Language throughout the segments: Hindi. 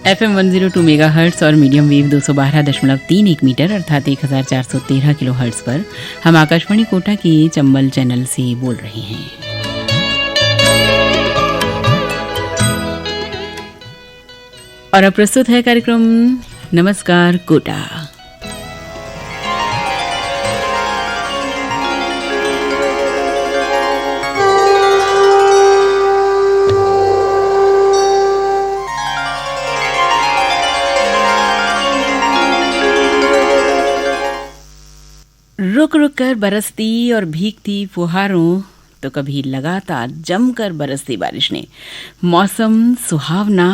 FM 102 मेगाहर्ट्ज़ और मीडियम वेव 212.31 मीटर अर्थात 1413 किलो हर्ट्ज़ पर हम आकाशवाणी कोटा के चंबल चैनल से बोल रहे हैं। और अब प्रस्तुत है कार्यक्रम नमस्कार कोटा। रुक रुक कर बरसती और भीगती फुहारों तो कभी लगातार जमकर बरसती बारिश ने मौसम सुहावना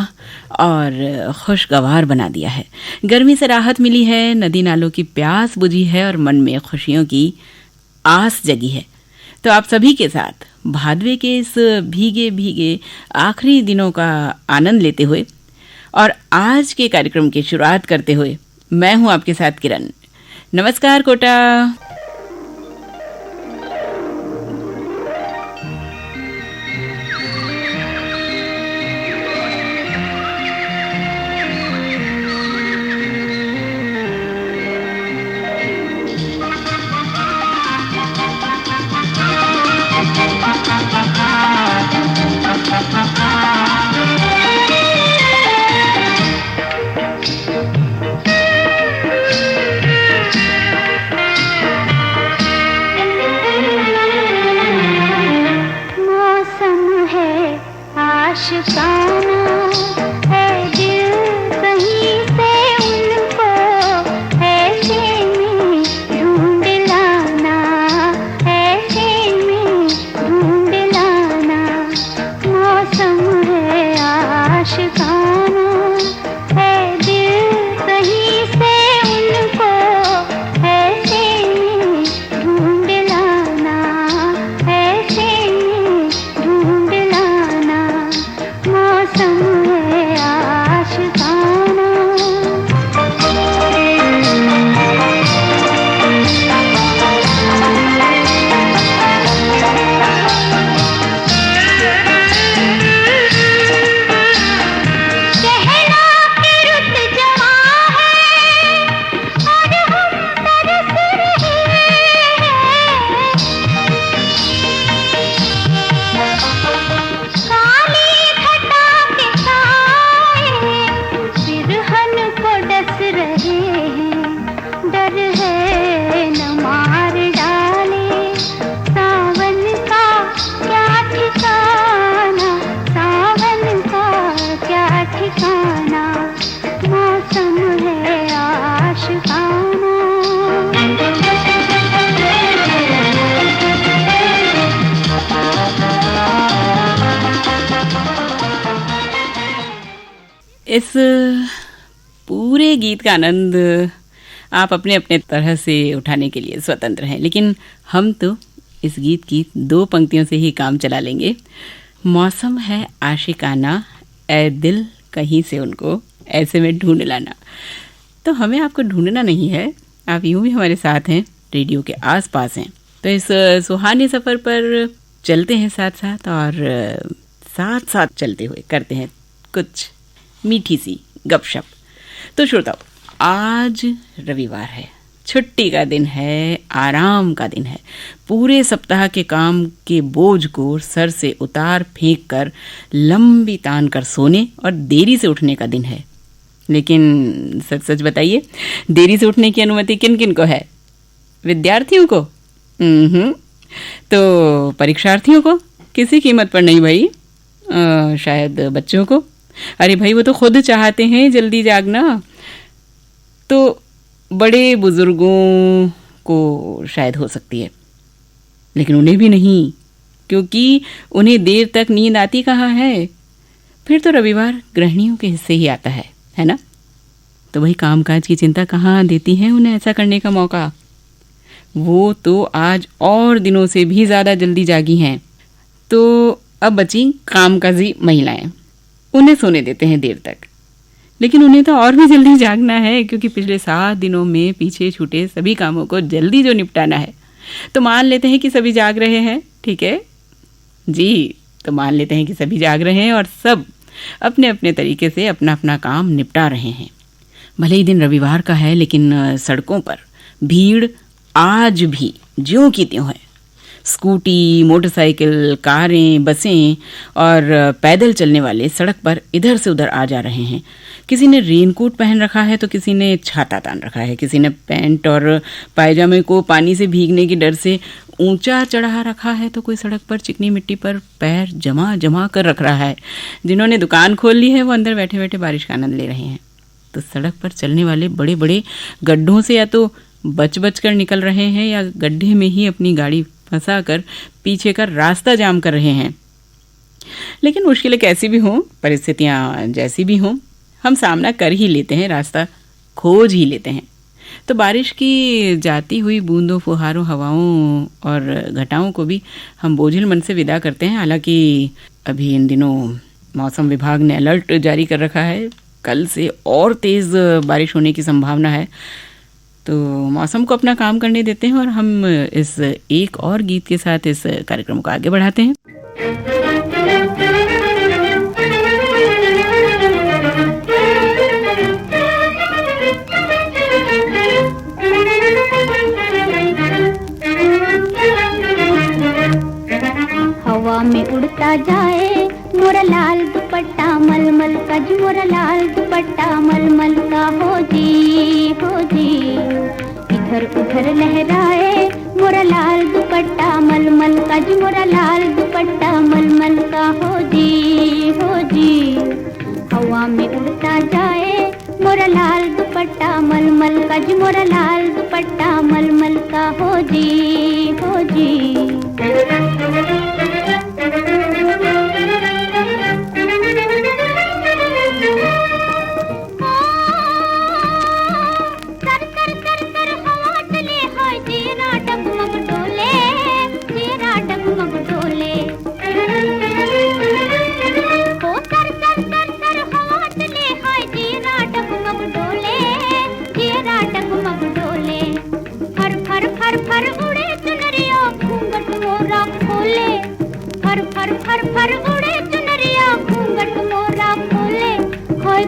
और खुशगवार बना दिया है। गर्मी से राहत मिली है, नदी नालों की प्यास बुझी है और मन में खुशियों की आस जगी है। तो आप सभी के साथ भादवे के इस भीगे भीगे आखिरी दिनों का आनंद लेते हुए और आज के कार्यक्रम की शुरुआत करते हुए मैं हूं आपके साथ किरण। नमस्कार कोटा। इस पूरे गीत का आनंद आप अपने अपने तरह से उठाने के लिए स्वतंत्र हैं, लेकिन हम तो इस गीत की दो पंक्तियों से ही काम चला लेंगे। मौसम है आशिकाना, ए दिल कहीं से उनको ऐसे में ढूंढ लाना। तो हमें आपको ढूंढना नहीं है, आप यूं भी हमारे साथ हैं, रेडियो के आसपास हैं। तो इस सुहाने सफ़र पर चलते हैं साथ साथ, और साथ साथ चलते हुए करते हैं कुछ मीठी सी गपशप। तो श्रोताओ, आज रविवार है, छुट्टी का दिन है, आराम का दिन है। पूरे सप्ताह के काम के बोझ को सर से उतार फेंक कर लंबी तान कर सोने और देरी से उठने का दिन है। लेकिन सच सच बताइए, देरी से उठने की अनुमति किन किन को है? विद्यार्थियों को? तो परीक्षार्थियों को किसी कीमत पर नहीं भाई। शायद बच्चों को? अरे भाई, वो तो खुद चाहते हैं जल्दी जागना। तो बड़े बुजुर्गों को शायद हो सकती है, लेकिन उन्हें भी नहीं, क्योंकि उन्हें देर तक नींद आती कहाँ है। फिर तो रविवार गृहिणियों के हिस्से ही आता है ना? तो वही कामकाज की चिंता कहाँ देती है उन्हें ऐसा करने का मौका। वो तो आज और दिनों से भी ज़्यादा जल्दी जागी हैं। तो अब बची कामकाजी महिलाएं, उन्हें सोने देते हैं देर तक, लेकिन उन्हें तो और भी जल्दी जागना है, क्योंकि पिछले 7 दिनों में पीछे छूटे सभी कामों को जल्दी जो निपटाना है। तो मान लेते हैं कि सभी जाग रहे हैं, ठीक है जी, तो मान लेते हैं कि सभी जाग रहे हैं और सब अपने अपने तरीके से अपना अपना काम निपटा रहे हैं। भले ही दिन रविवार का है, लेकिन सड़कों पर भीड़ आज भी ज्यों की त्यों है। स्कूटी, मोटरसाइकिल, कारें, बसें और पैदल चलने वाले सड़क पर इधर से उधर आ जा रहे हैं। किसी ने रेनकोट पहन रखा है तो किसी ने छाता तान रखा है, किसी ने पैंट और पायजामे को पानी से भीगने के डर से ऊंचा चढ़ा रखा है, तो कोई सड़क पर चिकनी मिट्टी पर पैर जमा जमा कर रख रहा है। जिन्होंने दुकान खोल ली है वो अंदर बैठे बैठे बारिश का आनंद ले रहे हैं। तो सड़क पर चलने वाले बड़े बड़े गड्ढों से या तो बच बच कर निकल रहे हैं या गड्ढे में ही अपनी गाड़ी फंसा कर पीछे का रास्ता जाम कर रहे हैं। लेकिन मुश्किलें कैसी भी हों, परिस्थितियां जैसी भी हों, हम सामना कर ही लेते हैं, रास्ता खोज ही लेते हैं। तो बारिश की जाती हुई बूंदों, फुहारों, हवाओं और घटाओं को भी हम बोझिल मन से विदा करते हैं। हालांकि अभी इन दिनों मौसम विभाग ने अलर्ट जारी कर रखा है, कल से और तेज़ बारिश होने की संभावना है। तो मौसम को अपना काम करने देते हैं और हम इस एक और गीत के साथ इस कार्यक्रम को आगे बढ़ाते हैं। हवा में उड़ता जाए मोरा लाल दुपट्टा मलमल का, जी मोरा लाल दुपट्टा मलमल का हो जी, हो जी। इधर उधर लहराए मोरा लाल दुपट्टा मलमल का, जी मोरा लाल दुपट्टा मलमल का हो जी, हो जी। हवा में उड़ता जाए मोरा लाल दुपट्टा मलमल का, जी मोरा लाल दुपट्टा मलमल का हो जी, हो जी।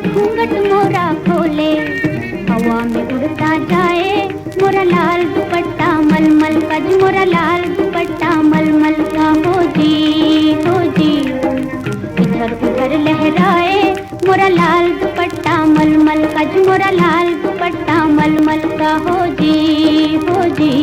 घूंघट मोरा खोले, हवा में उड़ता जाए मोरा लाल दुपट्टा मलमल का, जी मोरा लाल दुपट्टा मलमल का हो जी, हो जी। इधर उधर लहराए मोरा लाल दुपट्टा मलमल का, जी मोरा लाल दुपट्टा मलमल का हो जी, हो जी।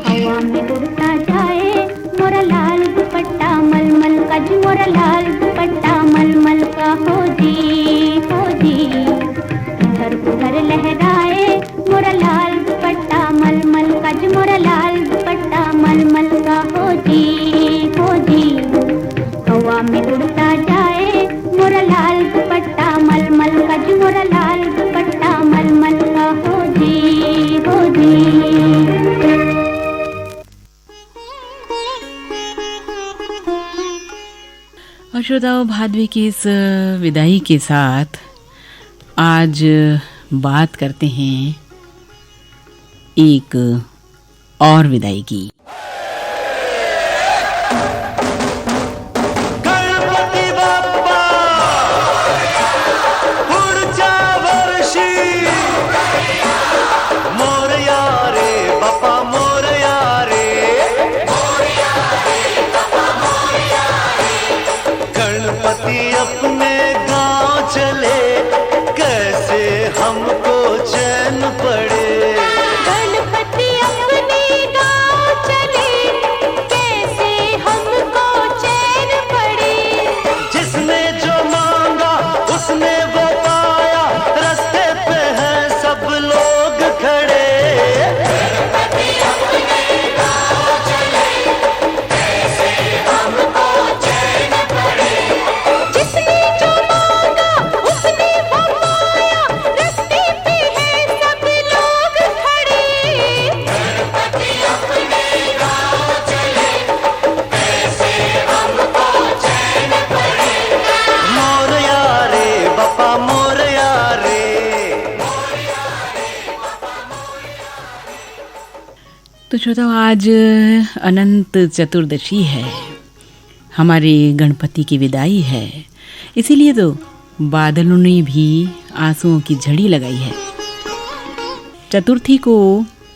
हवा में उड़ता जाए मोरा लाल दुपट्टा मलमल का, जी मोरा लाल दुपट्टा मलमल का हो जी, हो जी। इधर उधर लहराए मोरा लाल दुपट्टा मलमल का, जी मोरा लाल दुपट्टा मलमल का हो जी, हो जी। हवा में उड़ता जाए मोरा लाल दुपट्टा मलमल का, जी मोरा लाल दुपट्टा मलमल का हो जी, हो जी। और श्रोताओं, भादवे की इस विदाई के साथ आज बात करते हैं एक और विदाई की। गणपति बाप्पा पुढच्या वर्षी मोरया रे बाप्पा मोरया रे, गणपती तो श्रोताओ, आज अनंत चतुर्दशी है, हमारे गणपति की विदाई है। इसीलिए तो बादलों ने भी आंसुओं की झड़ी लगाई है। चतुर्थी को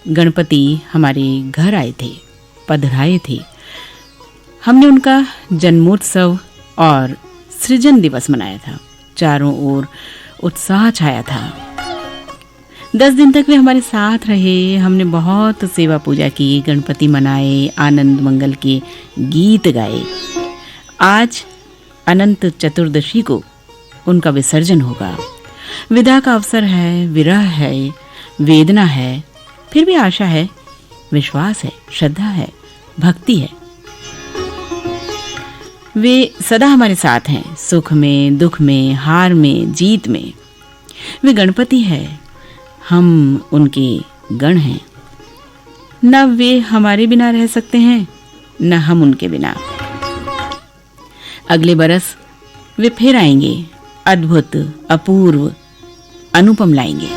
गणपति हमारे घर आए थे, पधराए थे। हमने उनका जन्मोत्सव और सृजन दिवस मनाया था। चारों ओर उत्साह छाया था। 10 दिन तक वे हमारे साथ रहे। हमने बहुत सेवा पूजा की, गणपति मनाए, आनंद मंगल के गीत गाए। आज अनंत चतुर्दशी को उनका विसर्जन होगा। विदा का अवसर है, विरह है, वेदना है, फिर भी आशा है, विश्वास है, श्रद्धा है, भक्ति है। वे सदा हमारे साथ हैं, सुख में, दुख में, हार में, जीत में। वे गणपति है, हम उनके गण हैं। न वे हमारे बिना रह सकते हैं, न हम उनके बिना। अगले बरस वे फिर आएंगे, अद्भुत, अपूर्व, अनुपम लाएंगे।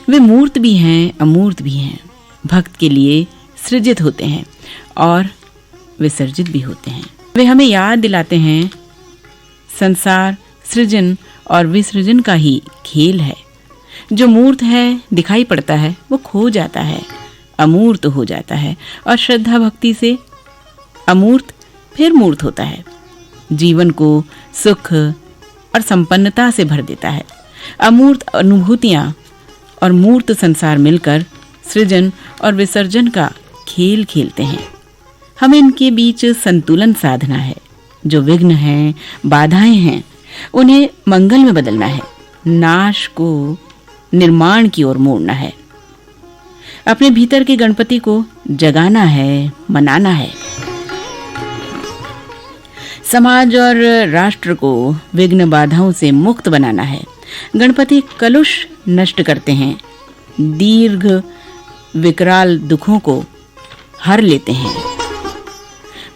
वे मूर्त भी हैं, अमूर्त भी हैं। भक्त के लिए सृजित होते हैं और विसर्जित भी होते हैं। वे हमें याद दिलाते हैं संसार सृजन और विसर्जन का ही खेल है। जो मूर्त है, दिखाई पड़ता है, वो खो जाता है, अमूर्त हो जाता है, और श्रद्धा भक्ति से अमूर्त फिर मूर्त होता है। जीवन को सुख और संपन्नता से भर देता है। अमूर्त अनुभूतियां और मूर्त संसार मिलकर सृजन और विसर्जन का खेल खेलते हैं। हमें इनके बीच संतुलन साधना है। जो विघ्न हैं, बाधाएं हैं, उन्हें मंगल में बदलना है। नाश को निर्माण की ओर मोड़ना है। अपने भीतर के गणपति को जगाना है, मनाना है। समाज और राष्ट्र को विघ्न बाधाओं से मुक्त बनाना है। गणपति कलुष नष्ट करते हैं, दीर्घ विकराल दुखों को हर लेते हैं,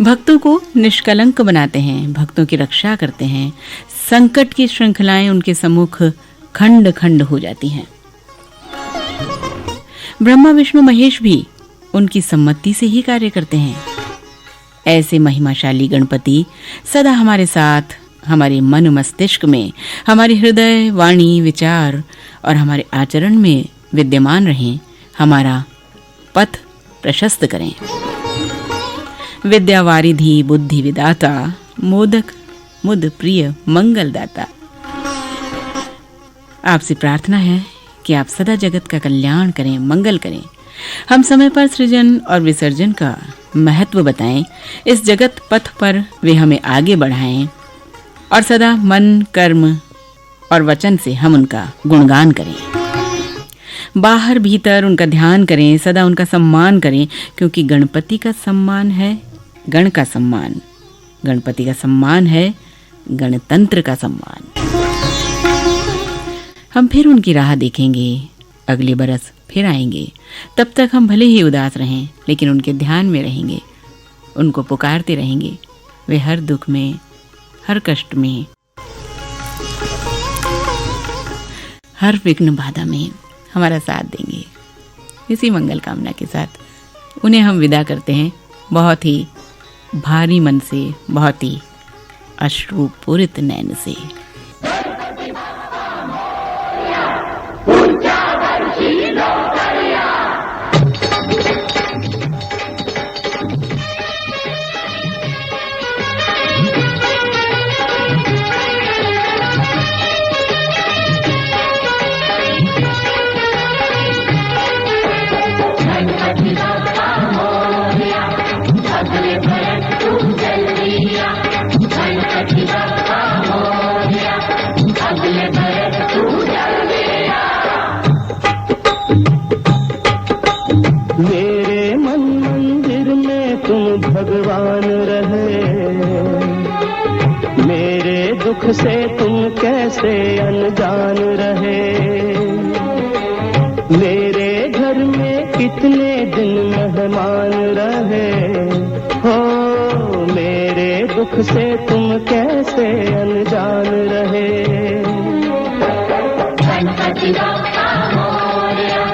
भक्तों को निष्कलंक बनाते हैं, भक्तों की रक्षा करते हैं। संकट की श्रृंखलाएं उनके सम्मुख खंड खंड हो जाती हैं। ब्रह्मा विष्णु महेश भी उनकी सम्मति से ही कार्य करते हैं। ऐसे महिमाशाली गणपति सदा हमारे साथ, हमारे मन मस्तिष्क में, हमारे हृदय, वाणी, विचार और हमारे आचरण में विद्यमान रहें। हमारा पथ प्रशस्त करें। विद्यावारिधि बुद्धि विदाता, मोदक मुद प्रिय मंगलदाता। आपसे प्रार्थना है कि आप सदा जगत का कल्याण करें, मंगल करें। हम समय पर सृजन और विसर्जन का महत्व बताएं। इस जगत पथ पर वे हमें आगे बढ़ाएं और सदा मन, कर्म और वचन से हम उनका गुणगान करें। बाहर भीतर उनका ध्यान करें, सदा उनका सम्मान करें, क्योंकि गणपति का सम्मान है गण का सम्मान। गणपति का सम्मान है गणतंत्र का सम्मान। हम फिर उनकी राह देखेंगे, अगले बरस फिर आएंगे। तब तक हम भले ही उदास रहें, लेकिन उनके ध्यान में रहेंगे, उनको पुकारते रहेंगे। वे हर दुख में, हर कष्ट में, हर विघ्न बाधा में हमारा साथ देंगे। इसी मंगल कामना के साथ उन्हें हम विदा करते हैं, बहुत ही भारी मन से, बहुत ही अश्रुपूरित नैन से। मेरे मन मंदिर में तुम भगवान रहे, मेरे दुख से तुम कैसे अनजान रहे। मेरे घर में कितने दिन मेहमान रहे हो, मेरे दुख से तुम कैसे अनजान रहे। गणपति बप्पा मोरया,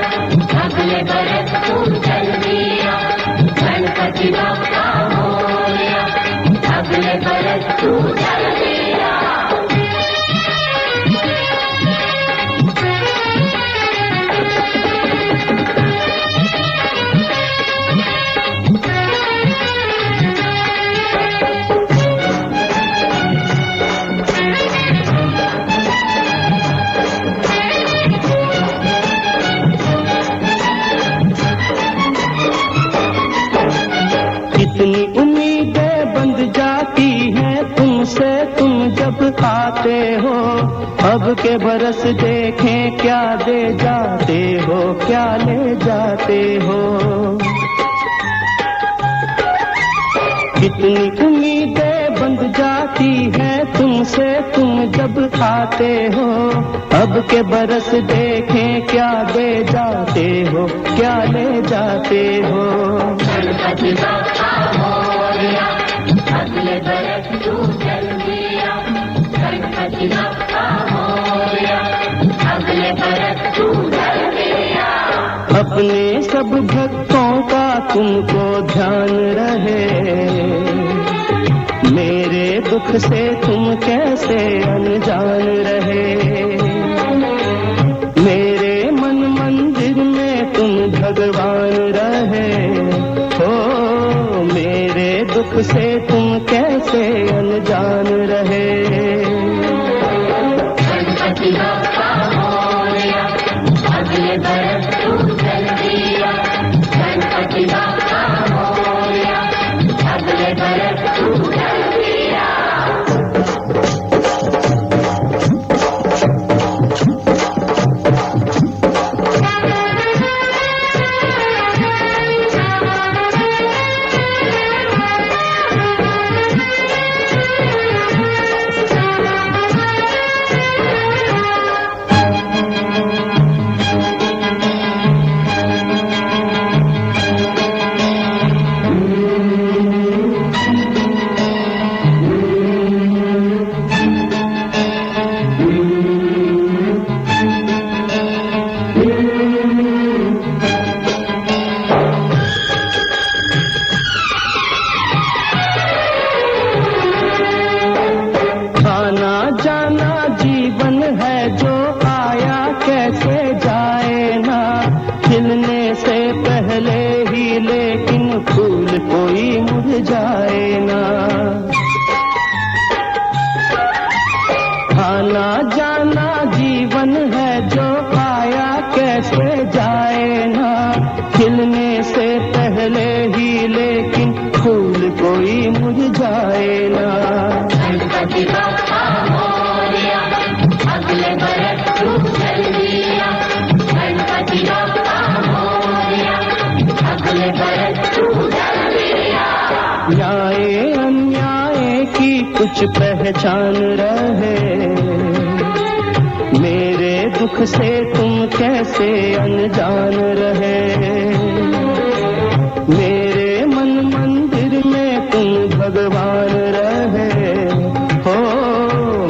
कितनी उम्मीदें बंध जाती हैं तुमसे तुम जब आते हो, अब के बरस देखें क्या दे जाते हो, क्या ले जाते हो। कितनी उम्मीदें बंध जाती हैं तुमसे तुम जब आते हो, अब के बरस देखें क्या दे जाते हो, क्या ले जाते हो। गणपति बप्पा मोरया, अगले बरस तू जल्दी आ। गणपति बप्पा मोरया, अगले बरस तू जल्दी आ। अपने सब भक्तों का तुमको ध्यान रहे, मेरे दुख से तुम कैसे अनजान रहे। मेरे मन मंदिर में तुम भगवान रहे हो, मेरे दुख से तुम कैसे अनजान रहे। गणपति बप्पा मोरया, अगले बरस तू जल्दी आ। गणपति बप्पा मोरया, अगले बरस तू जल्दी आ। न्याय अन्याय की कुछ पहचान रहे, मेरे दुख से तुम कैसे अनजान रहे। मेरे मन मंदिर में तुम भगवान रहे हो,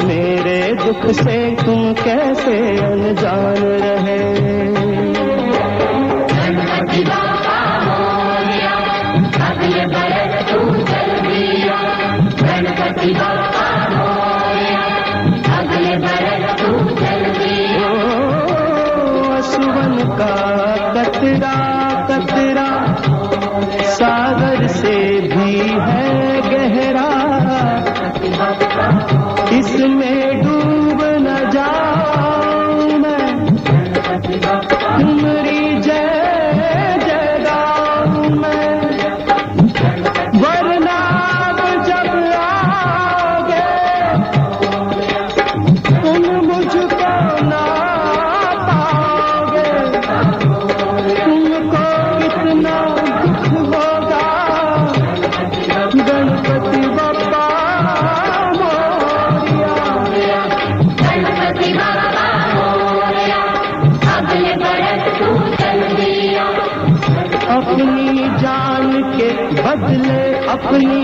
मेरे दुख से तुम कैसे अनजान रहे। गणपति बप्पा मोरया, अगले बरस तू जल्दी आ। गणपति बप्पा मोरया, अगले बरस तू जल्दी आ। असुवन का कतरा कतरा सागर से भी है गहरा, इसमें डूब न जाऊं मैं, तुम्हारी जय जय गाऊं मैं। वरना जब आओगे तुम मुझको ना पाओगे, तुमको कितना दुख होगा। गणपति बप्पा मोरया, गणपति बप्पा मोरया, अगले बरस तू जल्दी आ। अपनी जान के बदले अपनी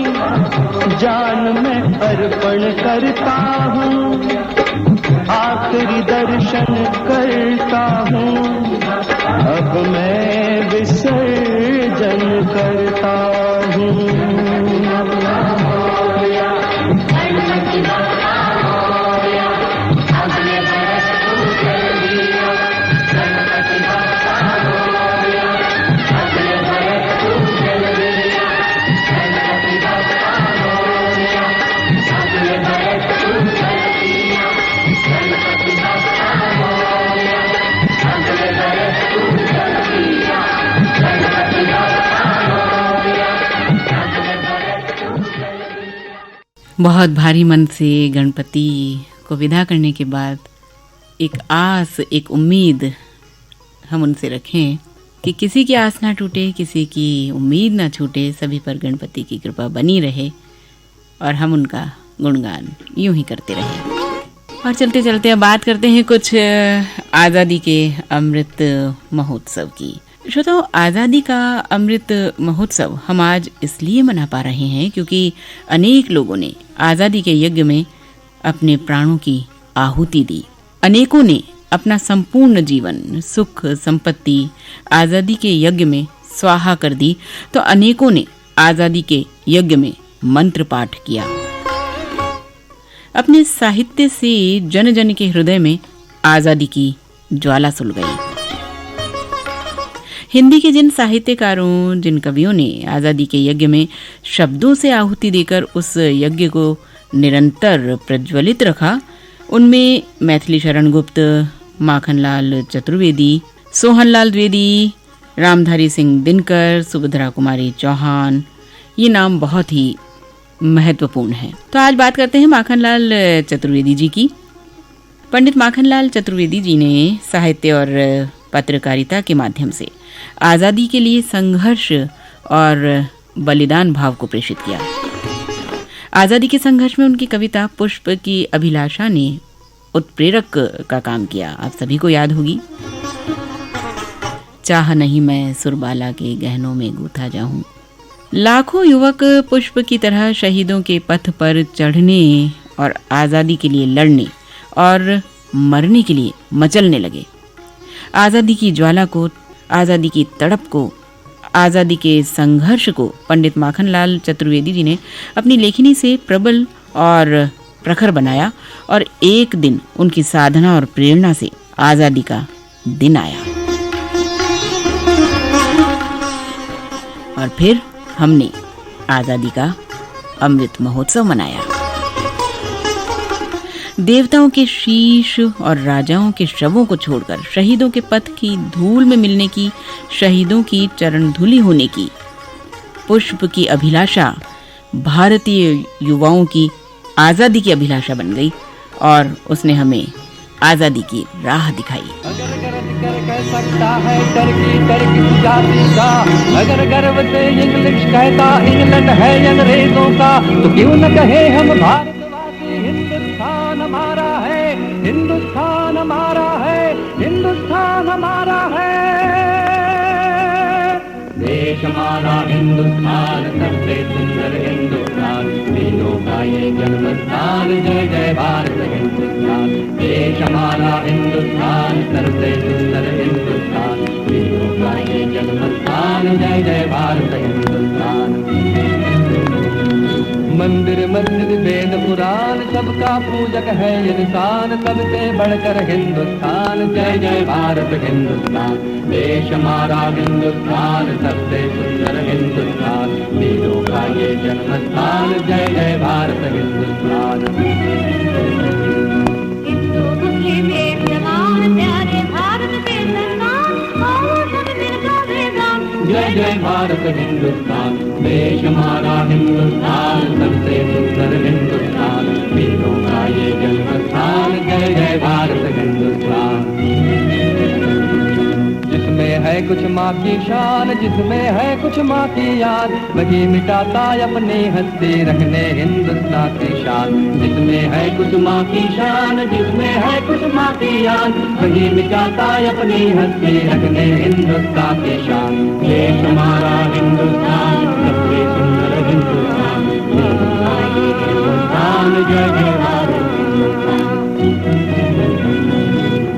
जान मैं अर्पण करता हूँ, आखिरी दर्शन करता हूँ, अब मैं विसर्जन करता हूँ। बहुत भारी मन से गणपति को विदा करने के बाद एक आस, एक उम्मीद हम उनसे रखें कि किसी की आस ना टूटे, किसी की उम्मीद ना छूटे, सभी पर गणपति की कृपा बनी रहे और हम उनका गुणगान यूं ही करते रहें। और चलते चलते अब बात करते हैं कुछ आज़ादी के अमृत महोत्सव की। श्रोताओ, आज़ादी का अमृत महोत्सव हम आज इसलिए मना पा रहे हैं क्योंकि अनेक लोगों ने आज़ादी के यज्ञ में अपने प्राणों की आहुति दी। अनेकों ने अपना संपूर्ण जीवन, सुख, संपत्ति आज़ादी के यज्ञ में स्वाहा कर दी, तो अनेकों ने आज़ादी के यज्ञ में मंत्र पाठ किया। अपने साहित्य से जन जन के हृदय में आज़ादी की ज्वाला सुलगाई। हिंदी के जिन साहित्यकारों, जिन कवियों ने आज़ादी के यज्ञ में शब्दों से आहुति देकर उस यज्ञ को निरंतर प्रज्वलित रखा, उनमें मैथिली शरण गुप्त, माखनलाल चतुर्वेदी, सोहनलाल द्विवेदी, रामधारी सिंह दिनकर, सुभद्रा कुमारी चौहान, ये नाम बहुत ही महत्वपूर्ण हैं। तो आज बात करते हैं माखनलाल चतुर्वेदी जी की। पंडित माखनलाल चतुर्वेदी जी ने साहित्य और पत्रकारिता के माध्यम से आज़ादी के लिए संघर्ष और बलिदान भाव को प्रेषित किया। आज़ादी के संघर्ष में उनकी कविता पुष्प की अभिलाषा ने उत्प्रेरक का काम किया। आप सभी को याद होगी, चाह नहीं मैं सुरबाला के गहनों में गूथा जाऊं। लाखों युवक पुष्प की तरह शहीदों के पथ पर चढ़ने और आज़ादी के लिए लड़ने और मरने के लिए मचलने लगे। आज़ादी की ज्वाला को, आज़ादी की तड़प को, आज़ादी के संघर्ष को पंडित माखनलाल चतुर्वेदी जी ने अपनी लेखनी से प्रबल और प्रखर बनाया और एक दिन उनकी साधना और प्रेरणा से आज़ादी का दिन आया। और फिर हमने आज़ादी का अमृत महोत्सव मनाया। देवताओं के शीश और राजाओं के शवों को छोड़कर शहीदों के पथ की धूल में मिलने की, शहीदों की चरण धूलि होने की पुष्प की अभिलाषा भारतीय युवाओं की आज़ादी की अभिलाषा बन गई और उसने हमें आज़ादी की राह दिखाई। अगर गर्व कर सकता है टर्की जाति का, अगर गर्व से इंग्लिश कहता इंग्लैंड है अंग्रेजों का, तो क्यों न कहे हम भारतवासी हिंदुस्तान हमारा है, हिंदुस्तान हमारा है, हिंदुस्तान हमारा है। देश हमारा हिंदुस्तान, सबसे सुंदर हिंदुस्तान, वीरों का ये जन्मस्थान, जय जय भारत हिंदुस्तान। देश हमारा हिंदुस्तान, सबसे सुंदर हिंदुस्तान, वीरों का ये जन्मस्थान, जय जय भारत हिंदुस्तान। मंदिर मस्जिद वेद पुराण, सबका पूजक है इंसान, सबसे बढ़कर हिंदुस्तान, जय जय भारत हिंदुस्तान। देश हमारा हिंदुस्तान, सबसे सुंदर हिंदुस्तान, वीरों का ये जन्मस्थान, जय जय भारत हिंदुस्तान। हिंदू मुस्लिम एक जवान, प्यारे भारत के संतान, आओ सब मिलकर बेगाम, जय जय भारत हिंदुस्तान। देश हमारा हिंदुस्तान, सबसे सुंदर हिंदुस्तान, वीरों का ये जन्मस्थान, जय जय भारत हिंदुस्तान। जिसमें है कुछ माँ की शान, जिसमें है कुछ माँ की याद, वही मिटाता अपनी हस्ती, रखने हिंदुस्तान की शान। जिसमें है कुछ माँ की शान, जिसमें है कुछ माँ की याद, वही मिटाता अपनी हस्ती, रखने हिंदुस्तान की शान। देश हमारा हिंदुस्तान, सबसे सुंदर हिंदुस्तान, हिंदुस्तान, जय जय भारत हिंदुस्तान।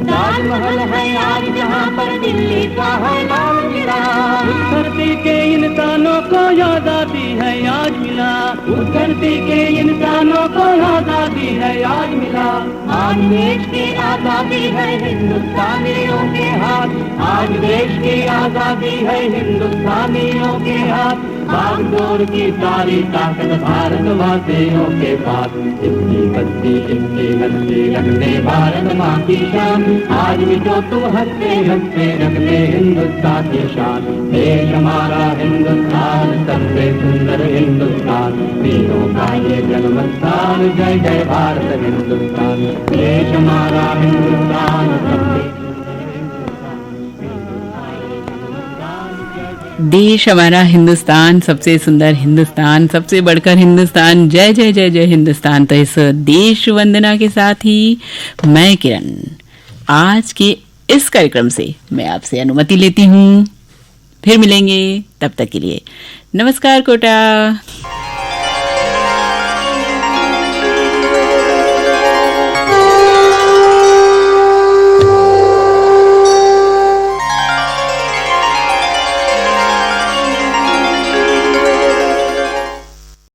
ताजमहल है आज जहाँ पर दिल्ली का है लाल किला, उस धरती के इंसानों को आजादी है आज मिला, उस धरती के इंसानों को आजादी है आज मिला। आज देश की आजादी है हिंदुस्तानियों के हाथ, आज देश की आजादी है हिंदुस्तानियों के हाथ, भागदौड़ की सारी ताकत भारतवासियों के पास। इसकी बस्ती इसकी हस्ती रखने भारत माँ की शान, आज भी जो तुम हंसते हंसते रखने हिंदुस्तान की शान। देश हमारा हिंदुस्तान, सबसे सुंदर हिंदुस्तान, वीरों का ये जन्म स्थान, जय जय भारत हिंदुस्तान, देश हमारा हिंदुस्तान, देश हमारा हिंदुस्तान, सबसे सुंदर हिंदुस्तान, सबसे बढ़कर हिंदुस्तान, जय जय जय जय हिंदुस्तान। तो इस देश वंदना के साथ ही मैं किरण आज के इस कार्यक्रम से मैं आपसे अनुमति लेती हूँ। फिर मिलेंगे, तब तक के लिए नमस्कार कोटा।